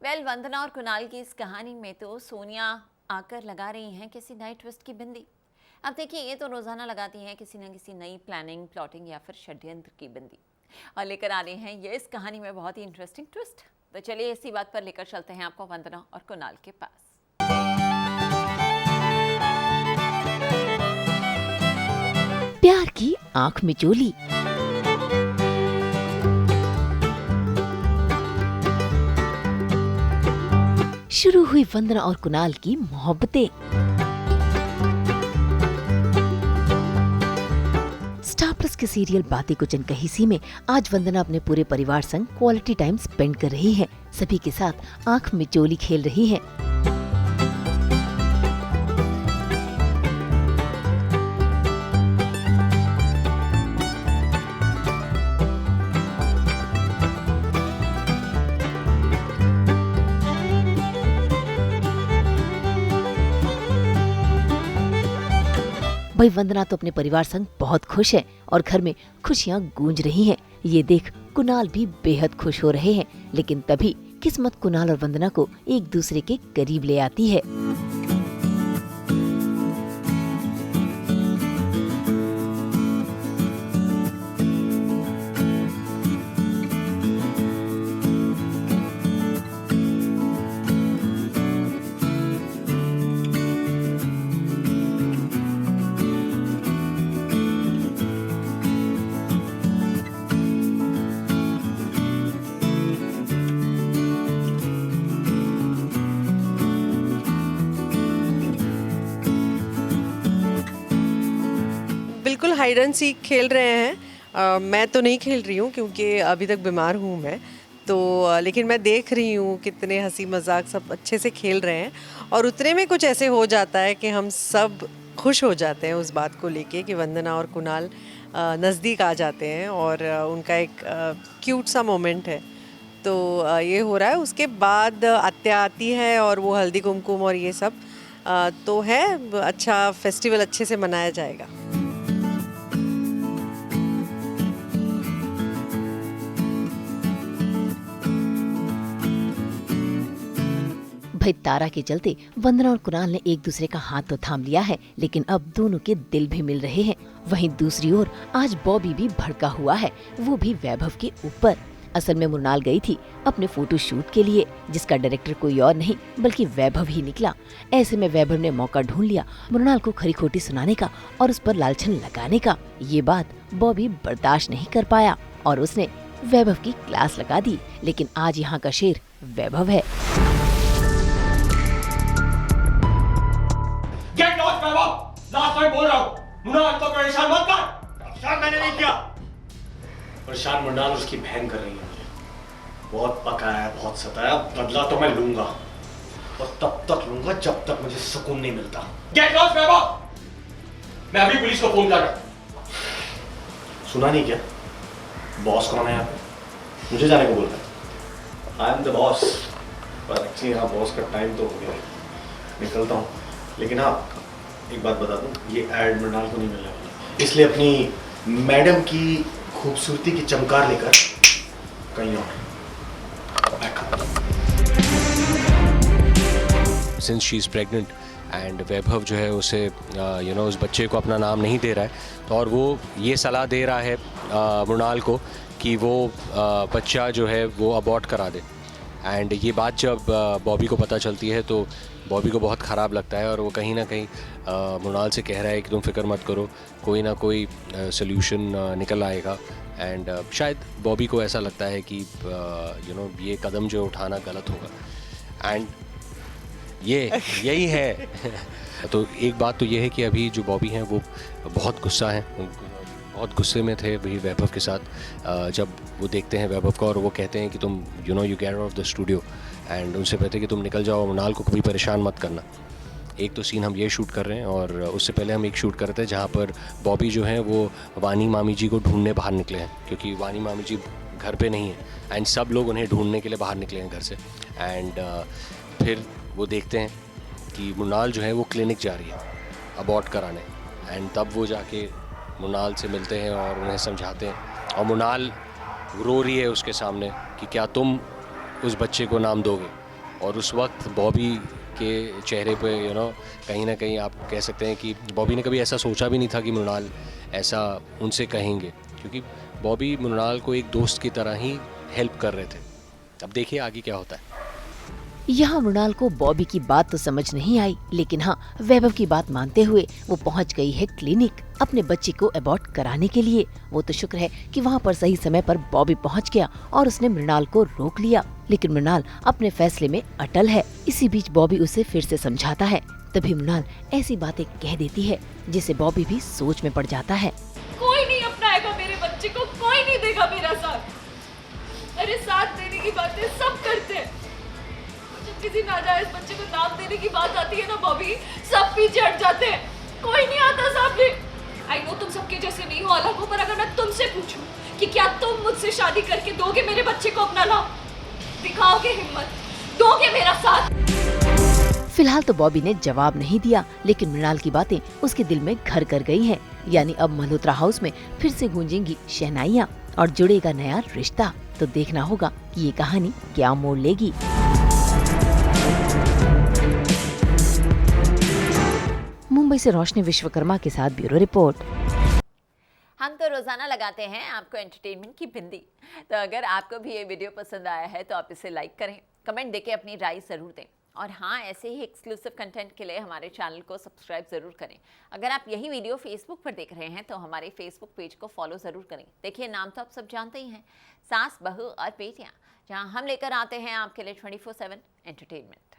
वंदना और कुणाल की इस कहानी में तो सोनिया आकर लगा रही हैं किसी नई ट्विस्ट की बिंदी। अब देखिए, ये तो रोजाना लगाती हैं किसी न किसी नई प्लानिंग, प्लॉटिंग या फिर षड्यंत्र की बिंदी, और लेकर आ रहे हैं ये इस कहानी में बहुत ही इंटरेस्टिंग ट्विस्ट। तो चलिए इसी बात पर लेकर चलते हैं आपको वंदना और कुणाल के पास। प्यार की आंख मिचोली। शुरू हुई वंदना और कुणाल की मोहब्बतें। स्टार प्लस के सीरियल बातें कुछ अनकही सी में आज वंदना अपने पूरे परिवार संग क्वालिटी टाइम स्पेंड कर रही है। सभी के साथ आंख मिचोली खेल रही है। भाई वंदना तो अपने परिवार संग बहुत खुश है और घर में खुशियां गूंज रही हैं। ये देख कुणाल भी बेहद खुश हो रहे हैं, लेकिन तभी किस्मत कुणाल और वंदना को एक दूसरे के करीब ले आती है। बिल्कुल हाइड एंड सीक खेल रहे हैं। मैं तो नहीं खेल रही हूँ क्योंकि अभी तक बीमार हूँ मैं तो, लेकिन मैं देख रही हूँ कितने हंसी मजाक सब अच्छे से खेल रहे हैं और उतने में कुछ ऐसे हो जाता है कि हम सब खुश हो जाते हैं उस बात को लेके कि वंदना और कुणाल नज़दीक आ जाते हैं और उनका एक क्यूट सा मोमेंट है। तो ये हो रहा है। उसके बाद आत्या आती है और वो हल्दी कुमकुम और ये सब तो है। अच्छा फेस्टिवल अच्छे से मनाया जाएगा। भाई तारा के चलते वंदना और कुणाल ने एक दूसरे का हाथ तो थाम लिया है, लेकिन अब दोनों के दिल भी मिल रहे हैं। वहीं दूसरी ओर आज बॉबी भी भड़का हुआ है, वो भी वैभव के ऊपर। असल में मृणाल गई थी अपने फोटो शूट के लिए, जिसका डायरेक्टर कोई और नहीं बल्कि वैभव ही निकला। ऐसे में वैभव ने मौका ढूंढ लिया मृणाल को खरी खोटी सुनाने का और उस पर लालछन लगाने का। ये बात बॉबी बर्दाश्त नहीं कर पाया और उसने वैभव की क्लास लगा दी। लेकिन आज यहाँ का शेर वैभव है। लास्ट टाइम बोल रहा हूँ, मृणाल को परेशान मत कर। परेशान मैंने नहीं किया। परेशान मृणाल उसकी बहन कर रही है मुझे। बहुत पकाया, बहुत सताया, बदला तो मैं लूंगा और तब तक लूंगा जब तक मुझे सुकून नहीं मिलता। गेट लॉस्ट वैभव। मैं अभी पुलिस को फोन कर रहा हूँ। सुना नहीं क्या? बॉस कौन है यहाँ पे? मुझे जाने को बोल रहा है। I am the boss. पर एक्चुअली हाँ, बॉस का टाइम तो हो गया, निकलता हूँ। लेकिन हाँ, एक बात बता दूं, ये एड मृणाल को नहीं मिलने वाला, इसलिए अपनी मैडम की खूबसूरती की चमकार लेकर कहीं और since she is pregnant and Vaibhav जो है उसे उस बच्चे को अपना नाम नहीं दे रहा है, तो और वो ये सलाह दे रहा है मृणाल को कि वो बच्चा जो है वो अबॉर्ट करा दे। एंड ये बात जब बॉबी को पता चलती है तो बॉबी को बहुत ख़राब लगता है और वो कहीं ना कहीं मृणाल से कह रहा है कि तुम फिक्र मत करो, कोई ना कोई सोल्यूशन निकल आएगा। एंड शायद बॉबी को ऐसा लगता है कि ये कदम जो उठाना गलत होगा। एंड यही है। तो एक बात तो ये है कि अभी जो बॉबी हैं वो बहुत गुस्सा हैं, बहुत गुस्से में थे वही वैभव के साथ। जब वो देखते हैं वैभव को और वो कहते हैं कि तुम you get out of the studio, and उनसे कहते हैं कि तुम निकल जाओ, मृणाल को कभी परेशान मत करना। एक तो सीन हम ये शूट कर रहे हैं और उससे पहले हम एक शूट कर रहे थे जहाँ पर बॉबी जो है वो वानी मामी जी को ढूंढने बाहर निकले हैं, क्योंकि वानी मामी जी घर पे नहीं है एंड सब लोग उन्हें ढूंढने के लिए बाहर निकले हैं घर से। एंड फिर वो देखते हैं कि मृणाल जो है वो क्लिनिक जा रही है अबॉर्ट कराने, एंड तब वो जाके मृणाल से मिलते हैं और उन्हें समझाते हैं और मृणाल रो रही है उसके सामने कि क्या तुम उस बच्चे को नाम दोगे। और उस वक्त बॉबी के चेहरे पे कहीं ना कहीं आप कह सकते हैं कि बॉबी ने कभी ऐसा सोचा भी नहीं था कि मृणाल ऐसा उनसे कहेंगे, क्योंकि बॉबी मृणाल को एक दोस्त की तरह ही हेल्प कर रहे थे। अब देखिए आगे क्या होता है। यहाँ मृणाल को बॉबी की बात तो समझ नहीं आई, लेकिन हाँ, वैभव की बात मानते हुए वो पहुँच गई है क्लिनिक अपने बच्चे को अबॉर्ट कराने के लिए। वो तो शुक्र है कि वहाँ पर सही समय पर बॉबी पहुँच गया और उसने मृणाल को रोक लिया, लेकिन मृणाल अपने फैसले में अटल है। इसी बीच बॉबी उसे फिर से समझाता है, तभी मृणाल ऐसी बातें कह देती है जिसे बॉबी भी सोच में पड़ जाता है। कोई नहीं अपनाएगा मेरे बच्चे को, कोई नहीं देगा मेरा साथ। अरे साथ देने की बातें सब करते हैं, जब किसी नाजायज बच्चे को नाम देने की बात आती है ना बॉबी, सब पीछे हट जाते हैं, कोई नहीं आता सामने। आई नो तुम सबके जैसे नहीं हो, अलग हो, पर अगर मैं तुमसे पूछूं कि क्या तुम मुझसे शादी करके दोगे मेरे बच्चे को अपना नाम, दिखाओगे हिम्मत, दोगे मेरा साथ? फिलहाल तो बॉबी ने जवाब नहीं दिया, लेकिन मृणाल की बातें उसके दिल में घर कर गई हैं। यानी अब मल्होत्रा हाउस में फिर से गूंजेंगी शहनाइयाँ और जुड़ेगा नया रिश्ता। तो देखना होगा कि ये कहानी क्या मोड़ लेगी। मुंबई से रोशनी विश्वकर्मा के साथ ब्यूरो रिपोर्ट। हम तो रोजाना लगाते हैं आपको एंटरटेनमेंट की बिंदी, तो अगर आपको भी ये वीडियो पसंद आया है तो आप इसे लाइक करें, कमेंट देके अपनी राय जरूर दें, और हाँ, ऐसे ही एक्सक्लूसिव कंटेंट के लिए हमारे चैनल को सब्सक्राइब जरूर करें। अगर आप यही वीडियो फेसबुक पर देख रहे हैं तो हमारे फेसबुक पेज को फॉलो जरूर करें। देखिए, नाम तो आप सब जानते ही हैं, सास, बहू और बेटियां, जहां हम लेकर आते हैं आपके लिए 24/7 एंटरटेनमेंट।